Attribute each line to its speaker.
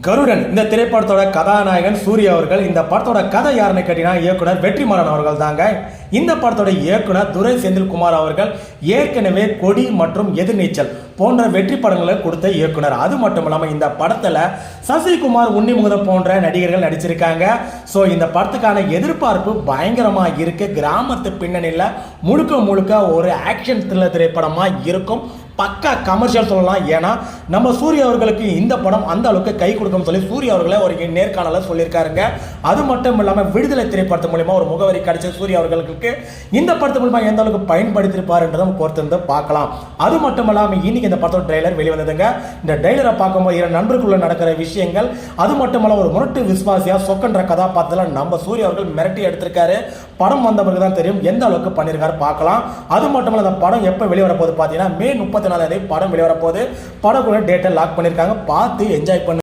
Speaker 1: கருடன் இந்த திரைப்படத்தோட கதாநாயகன் சூர்யா அவர்கள். இந்த படத்தோட கதை யாருன்னு கேட்டீங்கன்னா இயக்குனர் வெற்றிமாறன் அவர்கள் தாங்க. இந்த படத்தோட இயக்குனர் துரை செந்தில்குமார் அவர்கள் ஏற்கனவே கொடி மற்றும் எதிர்நீச்சல் போன்ற வெற்றி படங்களை கொடுத்த இயக்குனர். அது மட்டும் இல்லாமல் இந்த படத்தில் சசிகுமார், உன்னிமுகுதன் போன்ற நடிகர்கள் நடிச்சிருக்காங்க. ஸோ இந்த படத்துக்கான எதிர்பார்ப்பு பயங்கரமாக இருக்கு. கிராமத்து பின்னணியில் முழுக்க முழுக்க ஒரு ஆக்ஷன் த்ரில்லர் திரைப்படமாக இருக்கும். பக்கா கமர்ஷியல் சொல்லலாம். ஏன்னா நம்ம சூர்யா அவர்களுக்கு இந்த படம் அந்த அளவுக்கு கை கொடுக்கும் சொல்லி சூர்யா அவர்களே ஒரு நேர்காணல சொல்லியிருக்காருங்க. அது மட்டும் இல்லாமல் விடுதலை திரைப்படத்து மூலமா ஒரு முகவரி கிடைச்ச சூர்யா அவர்களுக்கு இந்த படத்து மூலமா எந்த அளவுக்கு பயன்படுத்திருப்பாருன்றதை பொறுத்திருந்து பார்க்கலாம். அது மட்டும் இல்லாமல் இன்னைக்கு இந்த படத்தோட ட்ரெய்லர் வெளிவந்ததுங்க. இந்த ட்ரெய்லரை பார்க்கும்போது இரண்டு நண்பர்களுக்குள்ள நடக்கிற விஷயங்கள், அது மட்டும் இல்லாமல் ஒரு முரட்டு விசுவாசியா சொக்கன்ற கதாபாத்திரத்தில் நம்ம சூர்யா அவர்கள் மிரட்டி எடுத்திருக்காரு. படம் வந்த பிறகு தான் தெரியும் எந்த அளவுக்கு பண்ணியிருக்காரு பார்க்கலாம். அது மட்டும் இல்லாமல் அந்த படம் எப்போ வெளிவர போகுது பார்த்தீங்கன்னா மே 34 படம் வெளிவர போகுது. படம் கூட டேட்டை லாக் பண்ணியிருக்காங்க. பார்த்து என்ஜாய் பண்ணு.